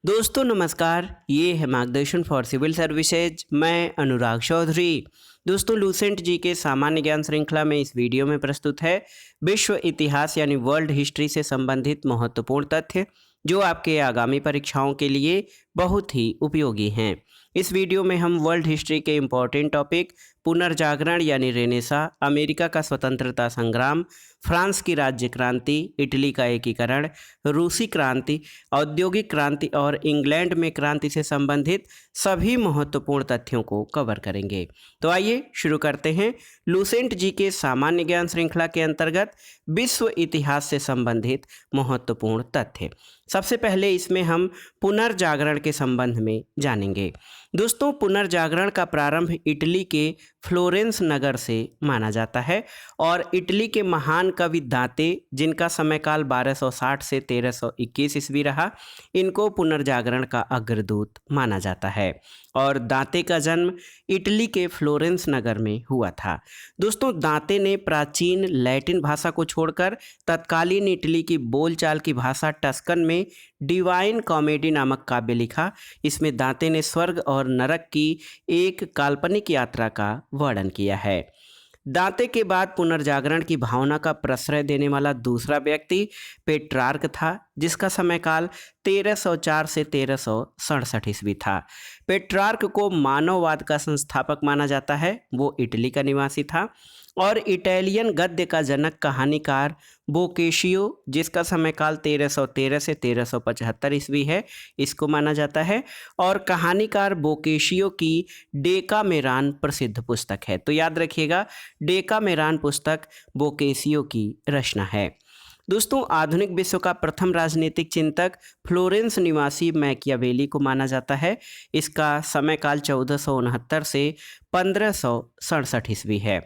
दोस्तों नमस्कार, ये है मार्गदर्शन फॉर सिविल सर्विसेज। मैं अनुराग चौधरी। दोस्तों लूसेंट जी के सामान्य ज्ञान श्रृंखला में इस वीडियो में प्रस्तुत है विश्व इतिहास यानी वर्ल्ड हिस्ट्री से संबंधित महत्वपूर्ण तथ्य जो आपके आगामी परीक्षाओं के लिए बहुत ही उपयोगी हैं। इस वीडियो में हम वर्ल्ड हिस्ट्री के इम्पोर्टेंट टॉपिक पुनर्जागरण यानी रेनेसा, अमेरिका का स्वतंत्रता संग्राम, फ्रांस की राज्य क्रांति, इटली का एकीकरण, रूसी क्रांति, औद्योगिक क्रांति और इंग्लैंड में क्रांति से संबंधित सभी महत्वपूर्ण तथ्यों को कवर करेंगे। तो आइए शुरू करते हैं। लूसेंट जी के सामान्य ज्ञान श्रृंखला के अंतर्गत विश्व इतिहास से संबंधित महत्वपूर्ण तथ्य। सबसे पहले इसमें हम पुनर्जागरण के संबंध में जानेंगे। दोस्तों पुनर्जागरण का प्रारंभ इटली के फ्लोरेंस नगर से माना जाता है और इटली के महान कवि दांते, जिनका समयकाल 1260 से 1321 ईस्वी रहा, इनको पुनर्जागरण का अग्रदूत माना जाता है और दांते का जन्म इटली के फ्लोरेंस नगर में हुआ था। दोस्तों दांते ने प्राचीन लैटिन भाषा को छोड़कर तत्कालीन इटली की बोलचाल की भाषा टस्कन में डिवाइन कॉमेडी नामक काव्य लिखा। इसमें दांते ने स्वर्ग और नरक की एक काल्पनिक यात्रा का वर्णन किया है। दांते के बाद पुनर्जागरण की भावना का प्रश्रय देने वाला दूसरा व्यक्ति पेट्रार्क था, जिसका समयकाल 1304 से 1367 ईस्वी था। पेट्रार्क को मानववाद का संस्थापक माना जाता है। वो इटली का निवासी था और इटालियन गद्य का जनक कहानीकार बोकेशियो, जिसका समयकाल 1313 से 1375 ईस्वी है, इसको माना जाता है और कहानीकार बोकेशियो की डेकामेरॉन प्रसिद्ध पुस्तक है। तो याद रखिएगा, डेकामेरॉन पुस्तक बोकेशियो की रचना है। दोस्तों आधुनिक विश्व का प्रथम राजनीतिक चिंतक फ्लोरेंस निवासी मैकियावेली को माना जाता है। इसका समयकाल 1469 से 1567 ईस्वी है।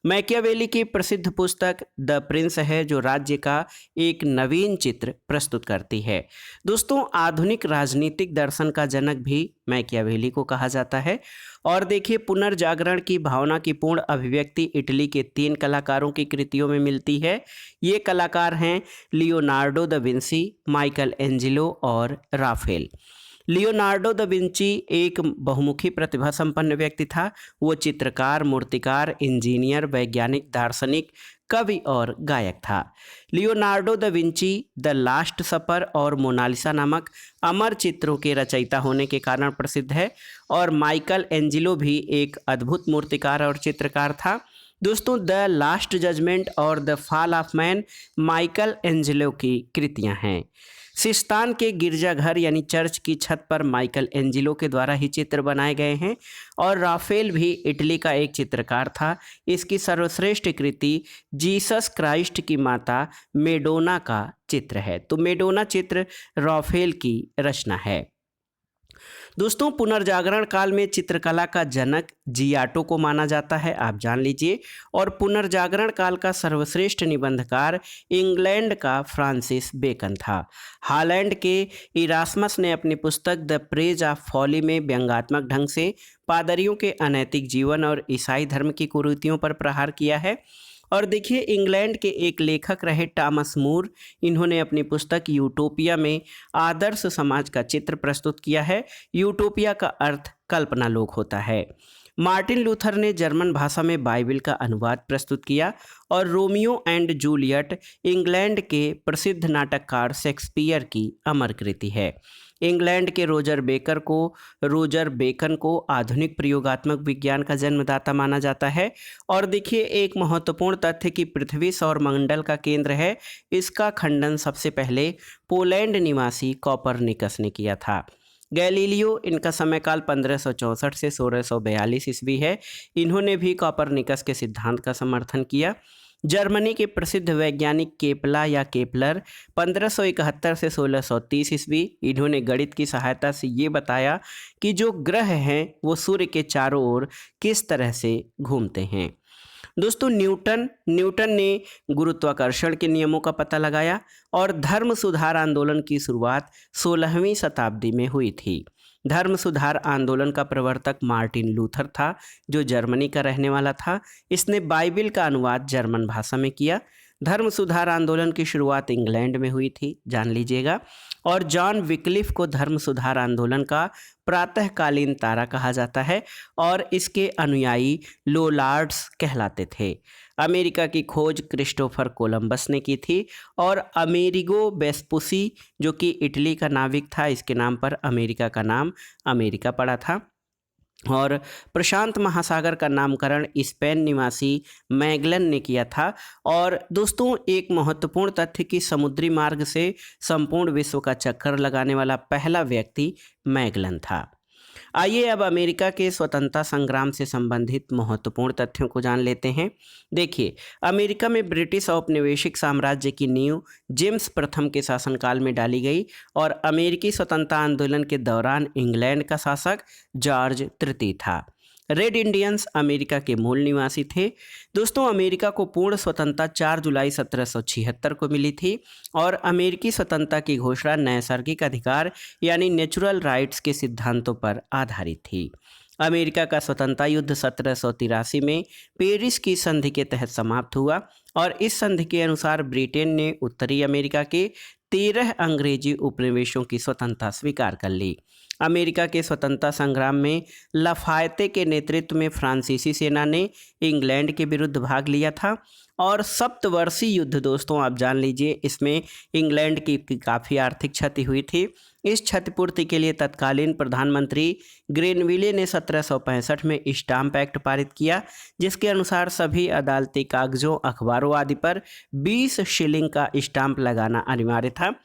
मैकियावेली की प्रसिद्ध पुस्तक द प्रिंस है, जो राज्य का एक नवीन चित्र प्रस्तुत करती है। दोस्तों आधुनिक राजनीतिक दर्शन का जनक भी मैकियावेली को कहा जाता है। और देखिए पुनर्जागरण की भावना की पूर्ण अभिव्यक्ति इटली के 3 कलाकारों की कृतियों में मिलती है। ये कलाकार हैं Leonardo da Vinci, Michael Angelo और राफेल। लियोनार्डो द विंची एक बहुमुखी प्रतिभा संपन्न व्यक्ति था। वो चित्रकार, मूर्तिकार, इंजीनियर, वैज्ञानिक, दार्शनिक, कवि और गायक था। Leonardo da Vinci the last supper और मोनालिसा नामक अमर चित्रों के रचयिता होने के कारण प्रसिद्ध है और माइकल एंजिलो भी एक अद्भुत मूर्तिकार और चित्रकार था। दोस्तों द लास्ट जजमेंट और the fall of man Michael Angelo की कृतियां हैं। सिस्तान के गिरजाघर यानी चर्च की छत पर माइकल एंजिलो के द्वारा ही चित्र बनाए गए हैं और राफेल भी इटली का एक चित्रकार था। इसकी सर्वश्रेष्ठ कृति जीसस क्राइस्ट की माता मेडोना का चित्र है। तो मेडोना चित्र राफेल की रचना है। दोस्तों पुनर्जागरण काल में चित्रकला का जनक जियाटो को माना जाता है, आप जान लीजिए। और पुनर्जागरण काल का सर्वश्रेष्ठ निबंधकार इंग्लैंड का फ्रांसिस बेकन था। हॉलैंड के इरास्मस ने अपनी पुस्तक द प्रेज ऑफ फॉली में व्यंग्यात्मक ढंग से पादरियों के अनैतिक जीवन और ईसाई धर्म की कुरीतियों पर प्रहार किया है। और देखिए इंग्लैंड के एक लेखक रहे टॉमस मूर, इन्होंने अपनी पुस्तक यूटोपिया में आदर्श समाज का चित्र प्रस्तुत किया है। यूटोपिया का अर्थ कल्पना लोक होता है। मार्टिन लूथर ने जर्मन भाषा में बाइबिल का अनुवाद प्रस्तुत किया और रोमियो एंड जूलियट इंग्लैंड के प्रसिद्ध नाटककार शेक्सपियर की अमर कृति है। इंग्लैंड के रोजर बेकन को आधुनिक प्रयोगात्मक विज्ञान का जन्मदाता माना जाता है। और देखिए एक महत्वपूर्ण तथ्य कि पृथ्वी सौर मंडल का केंद्र है, इसका खंडन सबसे पहले पोलैंड निवासी कॉपरनिकस ने किया था। गैलीलियो, इनका समयकाल 1564 से 1642 ईस्वी है। इन्होंने भी कॉपरनिकस के सिद्धांत का समर्थन किया। जर्मनी के प्रसिद्ध वैज्ञानिक केपला या केपलर 1571 से 1630 ईस्वी, इन्होंने गणित की सहायता से ये बताया कि जो ग्रह हैं वो सूर्य के चारों ओर किस तरह से घूमते हैं। दोस्तों न्यूटन ने गुरुत्वाकर्षण के नियमों का पता लगाया और धर्म सुधार आंदोलन की शुरुआत 16वीं शताब्दी में हुई थी। धर्म सुधार आंदोलन का प्रवर्तक मार्टिन लूथर था, जो जर्मनी का रहने वाला था। इसने बाइबिल का अनुवाद जर्मन भाषा में किया। धर्म सुधार आंदोलन की शुरुआत इंग्लैंड में हुई थी, जान लीजिएगा। और जॉन विक्लिफ को धर्म सुधार आंदोलन का प्रातःकालीन तारा कहा जाता है और इसके अनुयायी लोलार्ड्स कहलाते थे। अमेरिका की खोज क्रिस्टोफर कोलंबस ने की थी और अमेरिगो वेस्पुसी जो कि इटली का नाविक था, इसके नाम पर अमेरिका का नाम अमेरिका पड़ा था। और प्रशांत महासागर का नामकरण स्पेन निवासी मैगलन ने किया था। और दोस्तों एक महत्वपूर्ण तथ्य कि समुद्री मार्ग से संपूर्ण विश्व का चक्कर लगाने वाला पहला व्यक्ति मैगलन था। आइए अब अमेरिका के स्वतंत्रता संग्राम से संबंधित महत्वपूर्ण तथ्यों को जान लेते हैं। देखिए, अमेरिका में ब्रिटिश औपनिवेशिक साम्राज्य की नींव जेम्स प्रथम के शासनकाल में डाली गई और अमेरिकी स्वतंत्रता आंदोलन के दौरान इंग्लैंड का शासक जॉर्ज तृतीय था। रेड इंडियंस अमेरिका के मूल निवासी थे। दोस्तों अमेरिका को पूर्ण स्वतंत्रता 4 जुलाई 1776 को मिली थी और अमेरिकी स्वतंत्रता की घोषणा नैसर्गिक अधिकार यानी नेचुरल राइट्स के सिद्धांतों पर आधारित थी। अमेरिका का स्वतंत्रता युद्ध 1783 में पेरिस की संधि के तहत समाप्त हुआ और इस संधि के अनुसार ब्रिटेन ने उत्तरी अमेरिका के 13 अंग्रेजी उपनिवेशों की स्वतंत्रता स्वीकार कर ली। अमेरिका के स्वतंत्रता संग्राम में लाफायते के नेतृत्व में फ्रांसीसी सेना ने इंग्लैंड के विरुद्ध भाग लिया था और सप्तवर्षीय युद्ध दोस्तों आप जान लीजिए, इसमें इंग्लैंड की काफ़ी आर्थिक क्षति हुई थी। इस क्षतिपूर्ति के लिए तत्कालीन प्रधानमंत्री ग्रेनविले ने 1765 में स्टाम्प एक्ट पारित किया, जिसके अनुसार सभी अदालती कागजों, अखबारों आदि पर 20 शिलिंग का स्टाम्प लगाना अनिवार्य था।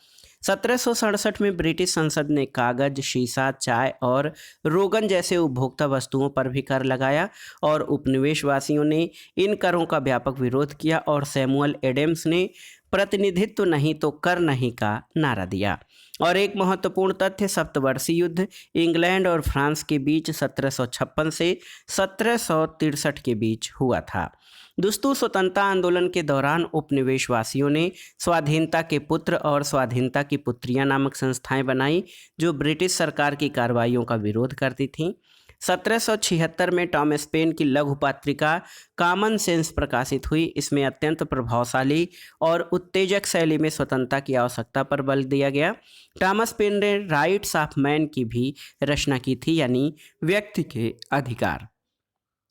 1767 में ब्रिटिश संसद ने कागज, शीशा, चाय और रोगन जैसे उपभोक्ता वस्तुओं पर भी कर लगाया और उपनिवेशवासियों ने इन करों का व्यापक विरोध किया और सैमुअल एडम्स ने प्रतिनिधित्व नहीं तो कर नहीं का नारा दिया। और एक महत्वपूर्ण तथ्य, सप्तवर्षीय युद्ध इंग्लैंड और फ्रांस के बीच 1756 से 1763 के बीच हुआ था। दोस्तों स्वतंत्रता आंदोलन के दौरान उपनिवेशवासियों ने स्वाधीनता के पुत्र और स्वाधीनता की पुत्रियां नामक संस्थाएं बनाई जो ब्रिटिश सरकार की कार्रवाइयों का विरोध करती थीं। 1776 में टॉमस पेन की लघु पत्रिका कॉमन सेंस प्रकाशित हुई। इसमें अत्यंत प्रभावशाली और उत्तेजक शैली में स्वतंत्रता की आवश्यकता पर बल दिया गया। टॉमस पेन ने राइट्स ऑफ मैन की भी रचना की थी, यानी व्यक्ति के अधिकार।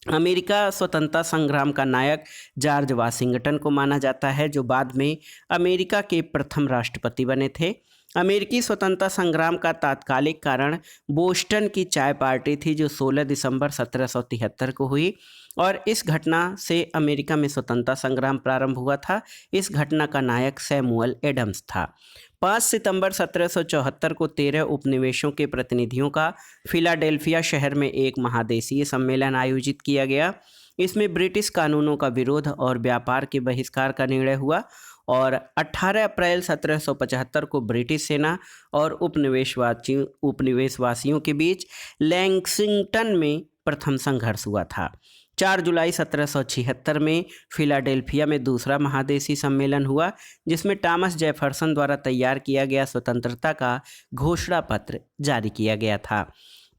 अमेरिका स्वतंत्रता संग्राम का नायक जॉर्ज वाशिंगटन को माना जाता है, जो बाद में अमेरिका के प्रथम राष्ट्रपति बने थे। अमेरिकी स्वतंत्रता संग्राम का तात्कालिक कारण बोस्टन की चाय पार्टी थी, जो 16 दिसंबर 1773 को हुई और इस घटना से अमेरिका में स्वतंत्रता संग्राम प्रारंभ हुआ था। इस घटना का नायक सैमुअल एडम्स था। 5 सितंबर 1774 को 13 उपनिवेशों के प्रतिनिधियों का फिलाडेल्फिया शहर में एक महादेशीय सम्मेलन आयोजित किया गया। इसमें ब्रिटिश कानूनों का विरोध और व्यापार के बहिष्कार का निर्णय हुआ और 18 अप्रैल 1775 को ब्रिटिश सेना और उपनिवेशवासियों के बीच लैक्सिंगटन में प्रथम संघर्ष हुआ था। 4 जुलाई 1776 में फिलाडेल्फिया में दूसरा महादेशी सम्मेलन हुआ, जिसमें टॉमस जेफरसन द्वारा तैयार किया गया स्वतंत्रता का घोषणा पत्र जारी किया गया था।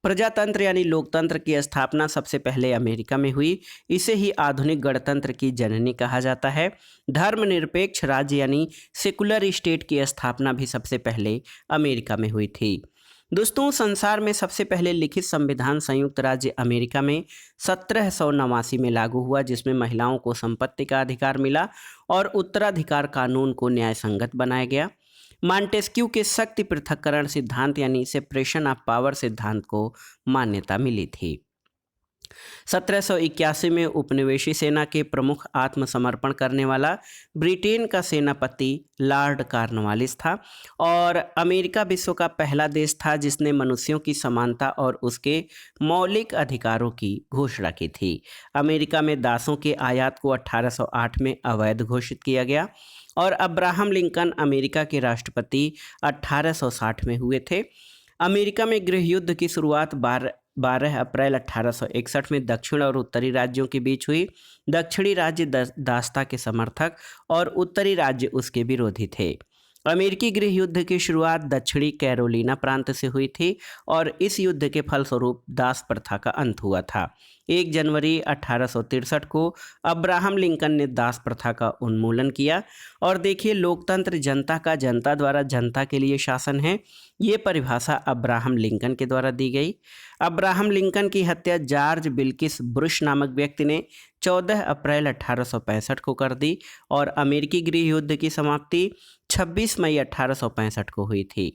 प्रजातंत्र यानी लोकतंत्र की स्थापना सबसे पहले अमेरिका में हुई। इसे ही आधुनिक गणतंत्र की जननी कहा जाता है। धर्मनिरपेक्ष राज्य यानी सेकुलर स्टेट की स्थापना भी सबसे पहले अमेरिका में हुई थी। दोस्तों संसार में सबसे पहले लिखित संविधान संयुक्त राज्य अमेरिका में 1789 में लागू हुआ, जिसमें महिलाओं को संपत्ति का अधिकार मिला और उत्तराधिकार कानून को न्यायसंगत बनाया गया। मॉन्टेस्क्यू के शक्ति पृथक्करण सिद्धांत यानी सेपरेशन ऑफ पावर सिद्धांत को मान्यता मिली थी। 1781 में उपनिवेशी सेना के प्रमुख आत्मसमर्पण करने वाला ब्रिटेन का सेनापति लॉर्ड कॉर्नवालिस था और अमेरिका विश्व का पहला देश था जिसने मनुष्यों की समानता और उसके मौलिक अधिकारों की घोषणा की थी। अमेरिका में दासों के आयात को 1808 में अवैध घोषित किया गया और अब्राहम लिंकन अमेरिका के राष्ट्रपति 1860 में हुए थे। अमेरिका में गृह युद्ध की शुरुआत 12 अप्रैल 1861 में दक्षिण और उत्तरी राज्यों के बीच हुई। दक्षिणी राज्य दासता के समर्थक और उत्तरी राज्य उसके विरोधी थे। अमेरिकी गृह युद्ध की शुरुआत दक्षिणी कैरोलिना प्रांत से हुई थी और इस युद्ध के फलस्वरूप दास प्रथा का अंत हुआ था। 1 जनवरी 1863 को अब्राहम लिंकन ने दास प्रथा का उन्मूलन किया। और देखिए, लोकतंत्र जनता का जनता द्वारा जनता के लिए शासन है, ये परिभाषा अब्राहम लिंकन के द्वारा दी गई। अब्राहम लिंकन की हत्या जॉर्ज विल्किस बुश नामक व्यक्ति ने 14 अप्रैल 1865 को कर दी और अमेरिकी गृह युद्ध की समाप्ति 26 मई 1865 को हुई थी।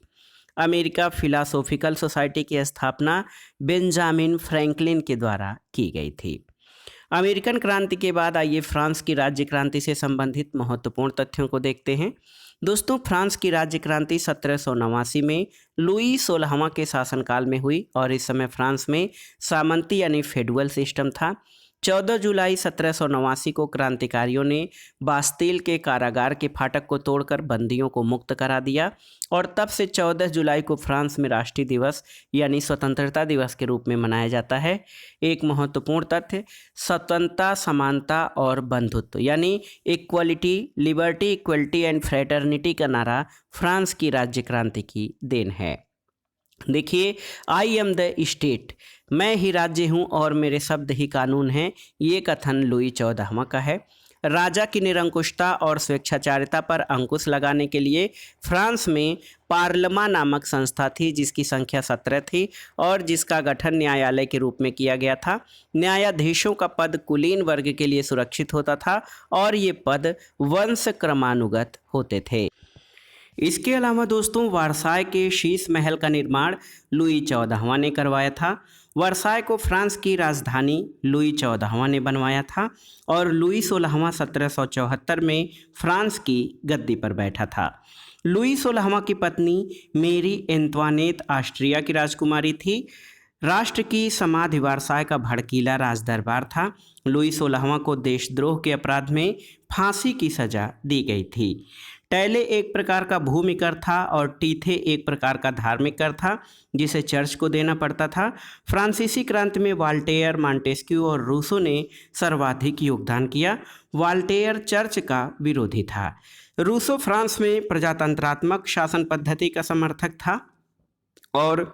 अमेरिका फिलासॉफिकल सोसाइटी की स्थापना बेंजामिन फ्रैंकलिन के द्वारा की गई थी। अमेरिकन क्रांति के बाद आइए फ्रांस की राज्य क्रांति से संबंधित महत्वपूर्ण तथ्यों को देखते हैं। दोस्तों, फ्रांस की राज्य क्रांति 1789 में लुई 16वां के शासनकाल में हुई और इस समय फ्रांस में सामंती यानी फेडुअल सिस्टम था। 14 जुलाई 1789 को क्रांतिकारियों ने बास्तील के कारागार के फाटक को तोड़कर बंदियों को मुक्त करा दिया और तब से 14 जुलाई को फ्रांस में राष्ट्रीय दिवस यानी स्वतंत्रता दिवस के रूप में मनाया जाता है। एक महत्वपूर्ण तथ्य, स्वतंत्रता, समानता और बंधुत्व यानी equality, liberty, equality and fraternity का नारा फ्रांस की राज्य क्रांति की देन है। देखिए, आई एम द स्टेट, मैं ही राज्य हूँ और मेरे शब्द ही कानून हैं, ये कथन लुई 14वां का है। राजा की निरंकुशता और स्वेच्छाचारिता पर अंकुश लगाने के लिए फ्रांस में पार्लमा नामक संस्था थी जिसकी संख्या 17 थी और जिसका गठन न्यायालय के रूप में किया गया था। न्यायाधीशों का पद कुलीन वर्ग के लिए सुरक्षित होता था और ये पद वंश क्रमानुगत होते थे। इसके अलावा दोस्तों, वर्साय के शीश महल का निर्माण लुई 14वां ने करवाया था। वर्साय को फ्रांस की राजधानी लुई 14वां ने बनवाया था और लुई 16वां 1774 में फ्रांस की गद्दी पर बैठा था। लुई 16वां की पत्नी मेरी एंतवानेत ऑस्ट्रिया की राजकुमारी थी। राष्ट्र की समाधि वर्साय का भड़कीला राजदरबार था। लुई 16वां को देशद्रोह के अपराध में फांसी की सजा दी गई थी। टैले एक प्रकार का भूमि कर था और टीथे एक प्रकार का धार्मिक कर था जिसे चर्च को देना पड़ता था। फ्रांसीसी क्रांति में वाल्टेयर, मॉन्टेस्क्यू और रूसो ने सर्वाधिक योगदान किया। वाल्टेयर चर्च का विरोधी था। रूसो फ्रांस में प्रजातंत्रात्मक शासन पद्धति का समर्थक था और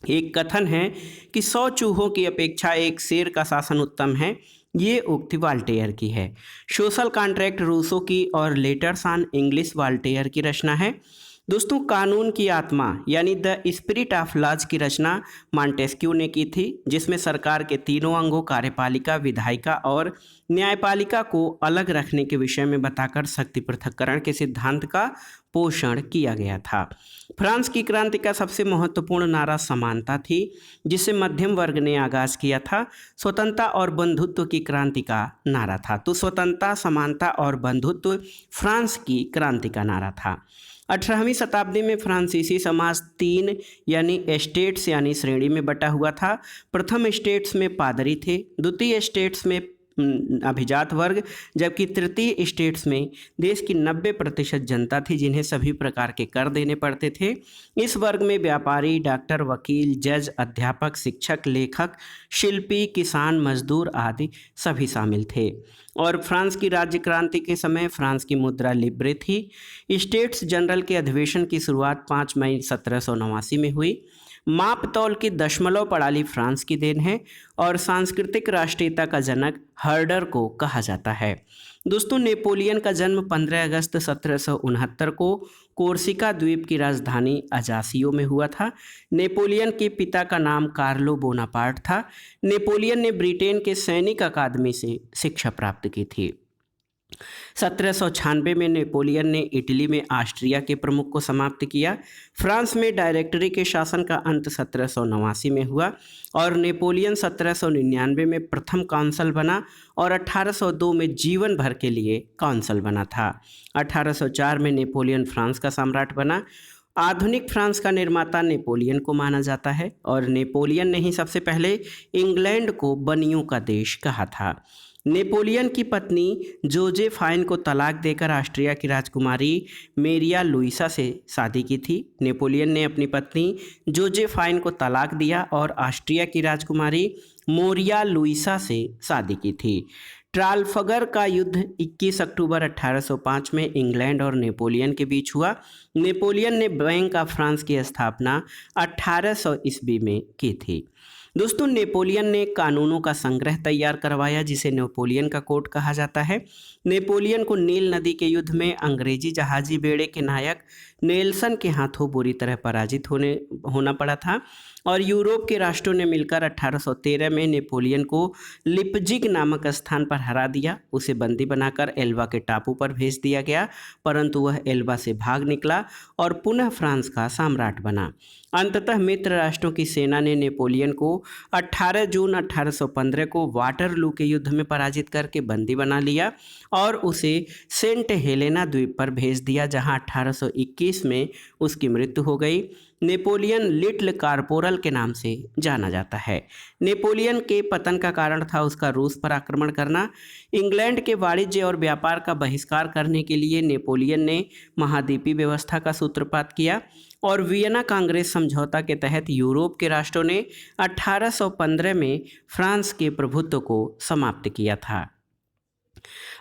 एक कथन है कि 100 चूहों की अपेक्षा एक शेर का शासन उत्तम है। ये उक्ति वाल्टेयर की है। सोशल कॉन्ट्रैक्ट रूसो की और लेटर्स ऑन इंग्लिश वाल्टेयर की रचना है। दोस्तों, कानून की आत्मा यानी द स्पिरिट ऑफ लॉज की रचना मॉन्टेस्क्यू ने की थी जिसमें सरकार के तीनों अंगों कार्यपालिका, विधायिका और न्यायपालिका को अलग रखने के विषय में बताकर शक्ति पृथक्करण के सिद्धांत का पोषण किया गया था। फ्रांस की क्रांति का सबसे महत्वपूर्ण नारा समानता थी जिसे मध्यम वर्ग ने आगाज किया था। स्वतंत्रता और बंधुत्व की क्रांति का नारा था। तो स्वतंत्रता, समानता और बंधुत्व फ्रांस की क्रांति का नारा था। 18वीं शताब्दी में फ्रांसीसी समाज 3 यानी एस्टेट्स यानी श्रेणी में बटा हुआ था। प्रथम स्टेट्स में पादरी थे, द्वितीय स्टेट्स में अभिजात वर्ग, जबकि तृतीय स्टेट्स में देश की 90% जनता थी जिन्हें सभी प्रकार के कर देने पड़ते थे। इस वर्ग में व्यापारी, डॉक्टर, वकील, जज, अध्यापक, शिक्षक, लेखक, शिल्पी, किसान, मजदूर आदि सभी शामिल थे। और फ्रांस की राज्य क्रांति के समय फ्रांस की मुद्रा लिब्रे थी। स्टेट्स जनरल के अधिवेशन की शुरुआत 5 मई 1789 में हुई। माप तौल की दशमलव प्रणाली फ्रांस की देन है और सांस्कृतिक राष्ट्रीयता का जनक हर्डर को कहा जाता है। दोस्तों, नेपोलियन का जन्म 15 अगस्त 1769 को कोर्सिका द्वीप की राजधानी अजासियो में हुआ था। नेपोलियन के पिता का नाम कार्लो बोनापार्ट था। नेपोलियन ने ब्रिटेन के सैनिक अकादमी से शिक्षा प्राप्त की थी। 1796 में नेपोलियन ने इटली में ऑस्ट्रिया के प्रमुख को समाप्त किया। फ्रांस में डायरेक्टरी के शासन का अंत 1789 में हुआ और नेपोलियन 1799 में प्रथम काउंसिल बना और 1802 में जीवन भर के लिए काउंसिल बना था। 1804 में नेपोलियन फ्रांस का सम्राट बना। आधुनिक फ्रांस का निर्माता नेपोलियन को माना जाता है और नेपोलियन ने ही सबसे पहले इंग्लैंड को बनियों का देश कहा था। नेपोलियन की पत्नी जोजेफाइन को तलाक देकर ऑस्ट्रिया की राजकुमारी मेरिया लुइसा से शादी की थी। नेपोलियन ने अपनी पत्नी जोजेफाइन को तलाक दिया और ऑस्ट्रिया की राजकुमारी मोरिया लुइसा से शादी की थी। ट्राफलगर का युद्ध 21 अक्टूबर 1805 में इंग्लैंड और नेपोलियन के बीच हुआ। नेपोलियन ने बैंक ऑफ फ्रांस की स्थापना 1800 ईस्वी में की थी। दोस्तों, नेपोलियन ने कानूनों का संग्रह तैयार करवाया जिसे नेपोलियन का कोड कहा जाता है। नेपोलियन को नील नदी के युद्ध में अंग्रेजी जहाजी बेड़े के नायक नेल्सन के हाथों बुरी तरह पराजित होना पड़ा था और यूरोप के राष्ट्रों ने मिलकर 1813 में नेपोलियन को लिपजिग नामक स्थान पर हरा दिया। उसे बंदी बनाकर एल्बा के टापू पर भेज दिया गया, परंतु वह एल्बा से भाग निकला और पुनः फ्रांस का सम्राट बना। अंततः मित्र राष्ट्रों की सेना ने नेपोलियन को 18 जून 1815 को वाटरलू के युद्ध में पराजित करके बंदी बना लिया और उसे सेंट हेलेना द्वीप पर भेज दिया, जहां 1821 में उसकी मृत्यु हो गई। नेपोलियन लिटिल कारपोरल के नाम से जाना जाता है। नेपोलियन के पतन का कारण था उसका रूस पर आक्रमण करना। इंग्लैंड के वाणिज्य और व्यापार का बहिष्कार करने के लिए नेपोलियन ने महाद्वीपीय व्यवस्था का सूत्रपात किया और वियना कांग्रेस समझौता के तहत यूरोप के राष्ट्रों ने 1815 में फ्रांस के प्रभुत्व को समाप्त किया था।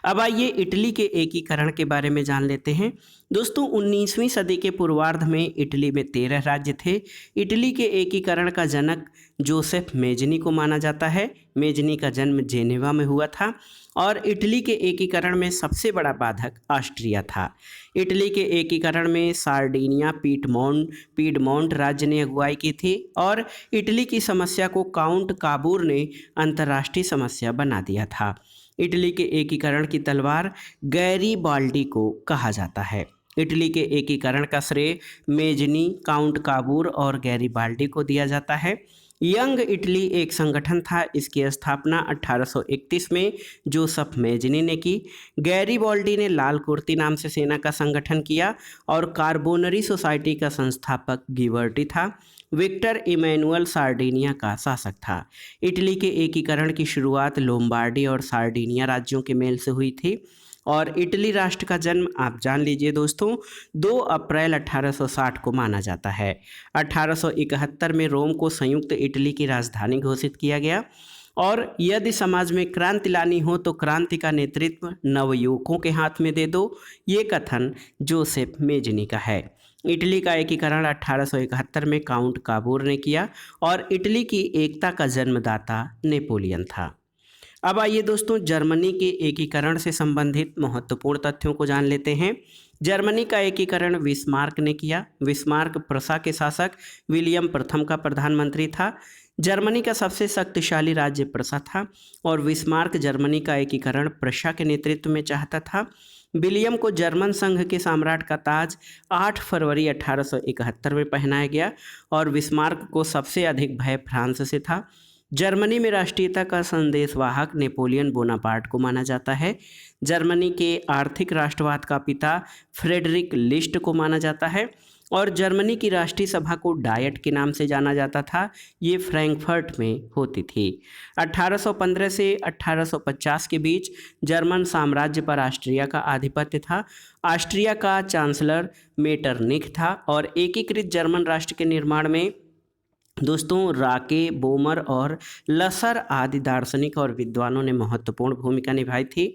अब आइए इटली के एकीकरण के बारे में जान लेते हैं। दोस्तों, 19वीं सदी के पूर्वार्ध में इटली में 13 राज्य थे। इटली के एकीकरण का जनक जोसेफ मेजनी को माना जाता है। मेजनी का जन्म जेनेवा में हुआ था और इटली के एकीकरण में सबसे बड़ा बाधक ऑस्ट्रिया था। इटली के एकीकरण में सार्डिनिया पीडमोंट राज्य ने अगुवाई की थी और इटली की समस्या को काउंट काबूर ने अंतर्राष्ट्रीय समस्या बना दिया था। इटली के एकीकरण की तलवार गैरीबाल्डी को कहा जाता है। इटली के एकीकरण का श्रेय मेजनी, काउंट काबूर और गैरीबाल्डी को दिया जाता है। यंग इटली एक संगठन था। इसकी स्थापना 1831 में जोसेफ मेजनी ने की। गैरीबाल्डी ने लाल कुर्ती नाम से सेना का संगठन किया और कार्बोनरी सोसाइटी का संस्थापक गिबर्टी था। विक्टर इमैनुअल सार्डिनिया का शासक था। इटली के एकीकरण की शुरुआत लोम्बार्डी और सार्डिनिया राज्यों के मेल से हुई थी और इटली राष्ट्र का जन्म आप जान लीजिए दोस्तों, 2 अप्रैल 1860 को माना जाता है। 1871 में रोम को संयुक्त इटली की राजधानी घोषित किया गया और यदि समाज में क्रांति लानी हो तो क्रांति का नेतृत्व नवयुवकों के हाथ में दे दो, ये कथन जोसेफ मेजनी का है। इटली का एकीकरण 1871 में काउंट काबूर ने किया और इटली की एकता का जन्मदाता नेपोलियन था। अब आइए दोस्तों, जर्मनी के एकीकरण से संबंधित महत्वपूर्ण तथ्यों को जान लेते हैं। जर्मनी का एकीकरण बिस्मार्क ने किया। बिस्मार्क प्रसा के शासक विलियम प्रथम का प्रधानमंत्री था। जर्मनी का सबसे शक्तिशाली राज्य प्रसा था और बिस्मार्क जर्मनी का एकीकरण प्रसा के नेतृत्व में चाहता था। विलियम को जर्मन संघ के सम्राट का ताज 8 फरवरी 1871 में पहनाया गया और बिस्मार्क को सबसे अधिक भय फ्रांस से था। जर्मनी में राष्ट्रीयता का संदेशवाहक नेपोलियन बोनापार्ट को माना जाता है। जर्मनी के आर्थिक राष्ट्रवाद का पिता फ्रेडरिक लिस्ट को माना जाता है और जर्मनी की राष्ट्रीय सभा को डायट के नाम से जाना जाता था। ये फ्रैंकफर्ट में होती थी। 1815 से 1850 के बीच जर्मन साम्राज्य पर ऑस्ट्रिया का आधिपत्य था। ऑस्ट्रिया का चांसलर मेटरनिख था और एकीकृत जर्मन राष्ट्र के निर्माण में दोस्तों राके, बोमर और लसर आदि दार्शनिक और विद्वानों ने महत्वपूर्ण भूमिका निभाई थी।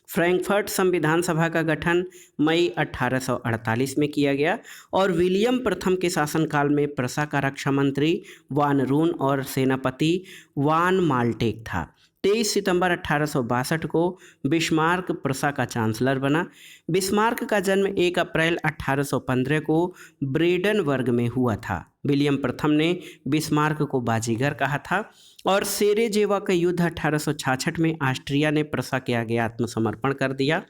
फ्रैंकफर्ट संविधान सभा का गठन मई 1848 में किया गया और विलियम प्रथम के शासनकाल में प्रसा का रक्षा मंत्री वान रून और सेनापति वान माल्टेक था। 23 सितंबर 1862 को बिस्मार्क प्रसा का चांसलर बना। बिस्मार्क का जन्म 1 अप्रैल 1815 को ब्रेडनबर्ग में हुआ था। विलियम प्रथम ने बिस्मार्क को बाजीगर कहा था और सेरेजेवा का युद्ध 1866 में ऑस्ट्रिया ने प्रसा के आगे आत्मसमर्पण कर दिया।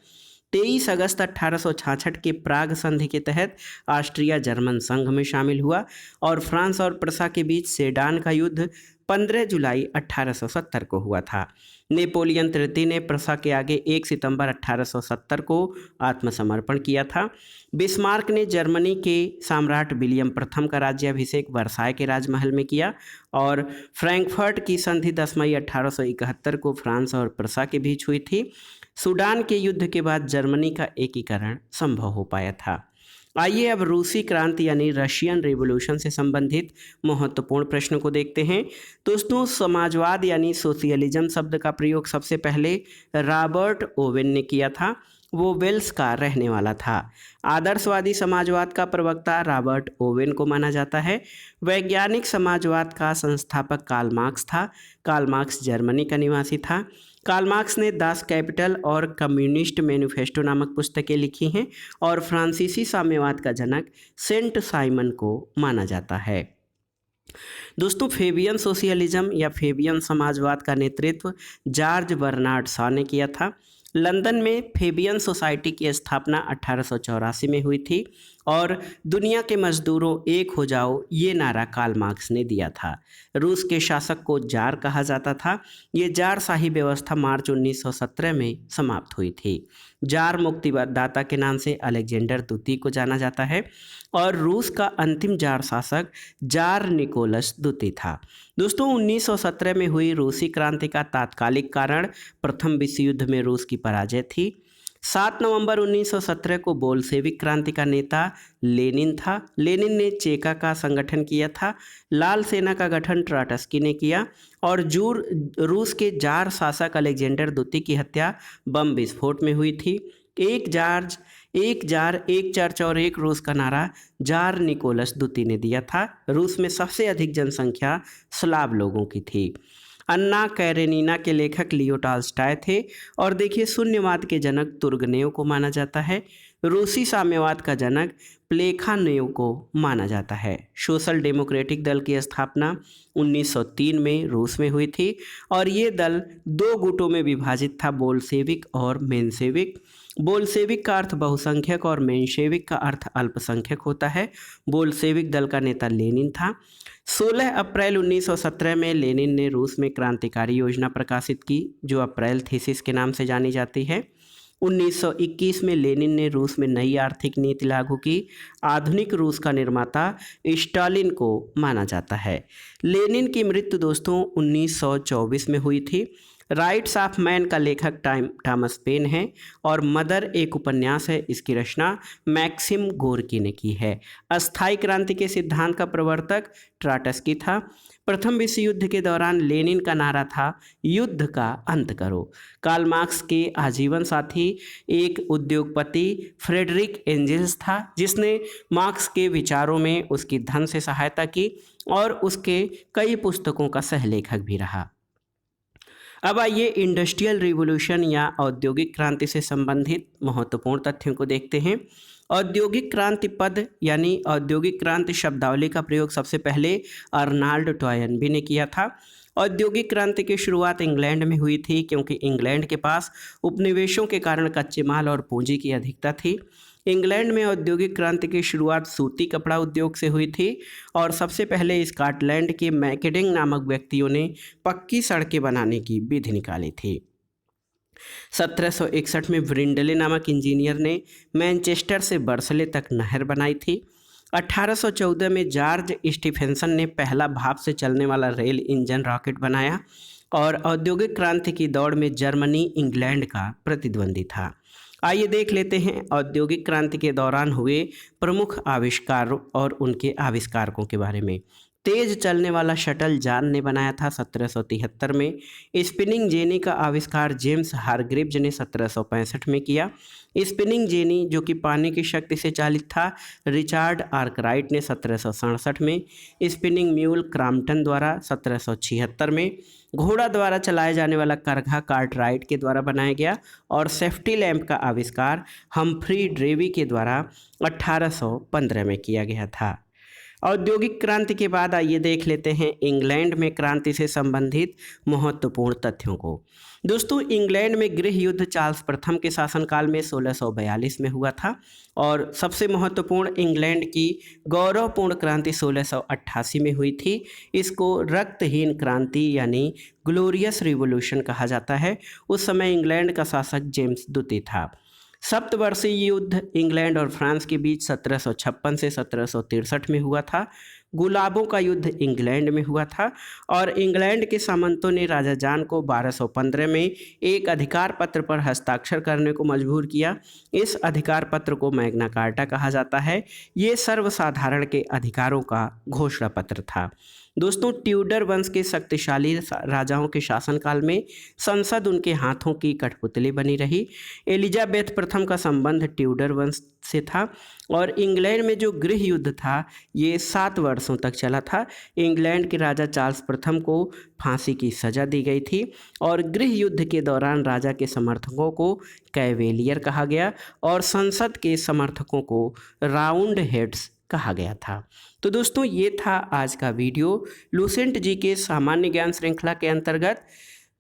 23 अगस्त 1866 के प्राग संधि के तहत ऑस्ट्रिया जर्मन संघ में शामिल हुआ और फ्रांस और प्रसा के बीच सेडान का युद्ध 15 जुलाई 1870 को हुआ था। नेपोलियन तृतीय ने प्रसा के आगे 1 सितंबर 1870 को आत्मसमर्पण किया था। बिस्मार्क ने जर्मनी के सम्राट विलियम प्रथम का राज्याभिषेक वर्साय के राजमहल में किया और फ्रैंकफर्ट की संधि 10 मई 1871 को फ्रांस और प्रसा के बीच हुई थी। सूडान के युद्ध के बाद जर्मनी का एकीकरण संभव हो पाया था। आइए अब रूसी क्रांति यानी रशियन रिवॉल्यूशन से संबंधित महत्वपूर्ण प्रश्न को देखते हैं। दोस्तों, समाजवाद यानी सोशलिज्म शब्द का प्रयोग सबसे पहले रॉबर्ट ओवेन ने किया था। वो वेल्स का रहने वाला था। आदर्शवादी समाजवाद का प्रवक्ता रॉबर्ट ओवेन को माना जाता है। वैज्ञानिक समाजवाद का संस्थापक कार्ल मार्क्स था। कार्ल मार्क्स जर्मनी का निवासी था। कार्ल मार्क्स ने दास कैपिटल और कम्युनिस्ट मैनिफेस्टो नामक पुस्तकें लिखी हैं और फ्रांसीसी साम्यवाद का जनक सेंट साइमन को माना जाता है। दोस्तों, फेबियन सोशलिज्म या फेबियन समाजवाद का नेतृत्व जॉर्ज बर्नार्ड शॉ ने किया था। लंदन में फेबियन सोसाइटी की स्थापना 1884 में हुई थी और दुनिया के मजदूरों एक हो जाओ ये नारा कार्ल मार्क्स ने दिया था। रूस के शासक को जार कहा जाता था। ये जारशाही व्यवस्था मार्च 1917 में समाप्त हुई थी। जार मुक्तिदाता के नाम से अलेक्जेंडर द्वितीय को जाना जाता है और रूस का अंतिम जार शासक जार निकोलस द्वितीय था। दोस्तों, 1917 में हुई रूसी क्रांति का तात्कालिक कारण प्रथम विश्व युद्ध में रूस की पराजय थी। 7 नवंबर 1917 को बोल्शेविक क्रांति का नेता लेनिन था। लेनिन ने चेका का संगठन किया था। लाल सेना का गठन ट्राटस्की ने किया और रूस के जार शासक अलेक्जेंडर द्वितीय की हत्या बम विस्फोट में हुई थी। एक जार एक चर्च और एक रूस का नारा जार निकोलस द्वितीय ने दिया था। रूस में सबसे अधिक जनसंख्या स्लाव लोगों की थी। अन्ना कैरेनिना के लेखक लियो टॉल्स्टॉय थे और देखिए, शून्यवाद के जनक तुर्गनेव को माना जाता है। रूसी साम्यवाद का जनक प्लेखानेव को माना जाता है। सोशल डेमोक्रेटिक दल की स्थापना 1903 में रूस में हुई थी और ये दल दो गुटों में विभाजित था, बोल्शेविक और मेंशेविक। बोल्शेविक का अर्थ बहुसंख्यक और मेंशेविक का अर्थ अल्पसंख्यक होता है। बोल्शेविक दल का नेता लेनिन था। 16 अप्रैल 1917 में लेनिन ने रूस में क्रांतिकारी योजना प्रकाशित की जो अप्रैल थीसिस के नाम से जानी जाती है। 1921 में लेनिन ने रूस में नई आर्थिक नीति लागू की। आधुनिक रूस का निर्माता स्टालिन को माना जाता है। लेनिन की मृत्यु दोस्तों 1924 में हुई थी। राइट्स ऑफ मैन का लेखक थॉमस पेन है और मदर एक उपन्यास है। इसकी रचना मैक्सिम गोर्की ने की है। अस्थायी क्रांति के सिद्धांत का प्रवर्तक ट्राटस्की था। प्रथम विश्व युद्ध के दौरान लेनिन का नारा था युद्ध का अंत करो। कार्ल मार्क्स के आजीवन साथी एक उद्योगपति फ्रेडरिक एंजेल्स था जिसने मार्क्स के विचारों में उसकी धन से सहायता की और उसके कई पुस्तकों का सहलेखक भी रहा। अब आइए इंडस्ट्रियल रिवॉल्यूशन या औद्योगिक क्रांति से संबंधित महत्वपूर्ण तथ्यों को देखते हैं। औद्योगिक क्रांति पद यानी औद्योगिक क्रांति शब्दावली का प्रयोग सबसे पहले अर्नाल्ड टॉयनबी ने किया था। औद्योगिक क्रांति की शुरुआत इंग्लैंड में हुई थी क्योंकि इंग्लैंड के पास उपनिवेशों के कारण कच्चे माल और पूंजी की अधिकता थी। इंग्लैंड में औद्योगिक क्रांति की शुरुआत सूती कपड़ा उद्योग से हुई थी और सबसे पहले स्कॉटलैंड के मैकेडिंग नामक व्यक्तियों ने पक्की सड़कें बनाने की विधि निकाली थी। 1761 में ब्रिंडले नामक इंजीनियर ने मैनचेस्टर से बर्सले तक नहर बनाई थी। 1814 में जॉर्ज स्टीफेंसन ने पहला भाप से चलने वाला रेल इंजन रॉकेट बनाया और औद्योगिक क्रांति की दौड़ में जर्मनी इंग्लैंड का प्रतिद्वंदी था। आइए देख लेते हैं औद्योगिक क्रांति के दौरान हुए प्रमुख आविष्कार और उनके आविष्कारकों के बारे में। तेज चलने वाला शटल जॉन ने बनाया था 1773 में। स्पिनिंग जेनी का आविष्कार जेम्स हारग्रीव्स ने 1765 में किया। स्पिनिंग जेनी जो कि पानी की शक्ति से चालित था, रिचार्ड आर्कराइट ने 1767 में। स्पिनिंग म्यूल क्रॉम्पटन द्वारा 1776 में। घोड़ा द्वारा चलाया जाने वाला करघा कार्टराइट के द्वारा बनाया गया और सेफ्टी लैंप का आविष्कार हम्फ्री डेवी के द्वारा 1815 में किया गया था। औद्योगिक क्रांति के बाद आइए देख लेते हैं इंग्लैंड में क्रांति से संबंधित महत्वपूर्ण तथ्यों को। दोस्तों, इंग्लैंड में गृह युद्ध चार्ल्स प्रथम के शासनकाल में 1642 में हुआ था और सबसे महत्वपूर्ण इंग्लैंड की गौरवपूर्ण क्रांति 1688 में हुई थी। इसको रक्तहीन क्रांति यानी ग्लोरियस रिवॉल्यूशन कहा जाता है। उस समय इंग्लैंड का शासक जेम्स द्वितीय था। सप्तवर्षीय युद्ध इंग्लैंड और फ्रांस के बीच 1756 से 1763 में हुआ था। गुलाबों का युद्ध इंग्लैंड में हुआ था और इंग्लैंड के सामंतों ने राजा जॉन को 1215 में एक अधिकार पत्र पर हस्ताक्षर करने को मजबूर किया। इस अधिकार पत्र को मैग्ना कार्टा कहा जाता है। ये सर्वसाधारण के अधिकारों का घोषणा पत्र था। दोस्तों, ट्यूडर वंश के शक्तिशाली राजाओं के शासनकाल में संसद उनके हाथों की कठपुतली बनी रही। एलिजाबेथ प्रथम का संबंध ट्यूडर वंश से था और इंग्लैंड में जो गृह युद्ध था ये 7 वर्षों तक चला था। इंग्लैंड के राजा चार्ल्स प्रथम को फांसी की सजा दी गई थी और गृह युद्ध के दौरान राजा के समर्थकों को कैवेलियर कहा गया और संसद के समर्थकों को राउंड हेड्स कहा गया था। तो दोस्तों, ये था आज का वीडियो लूसेंट जी के सामान्य ज्ञान श्रृंखला के अंतर्गत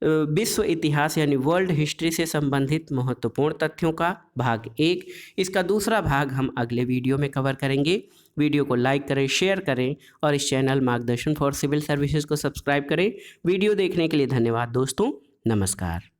विश्व इतिहास यानी वर्ल्ड हिस्ट्री से संबंधित महत्वपूर्ण तथ्यों का भाग 1। इसका दूसरा भाग हम अगले वीडियो में कवर करेंगे। वीडियो को लाइक करें, शेयर करें और इस चैनल मार्गदर्शन फॉर सिविल सर्विसेज को सब्सक्राइब करें। वीडियो देखने के लिए धन्यवाद दोस्तों। नमस्कार।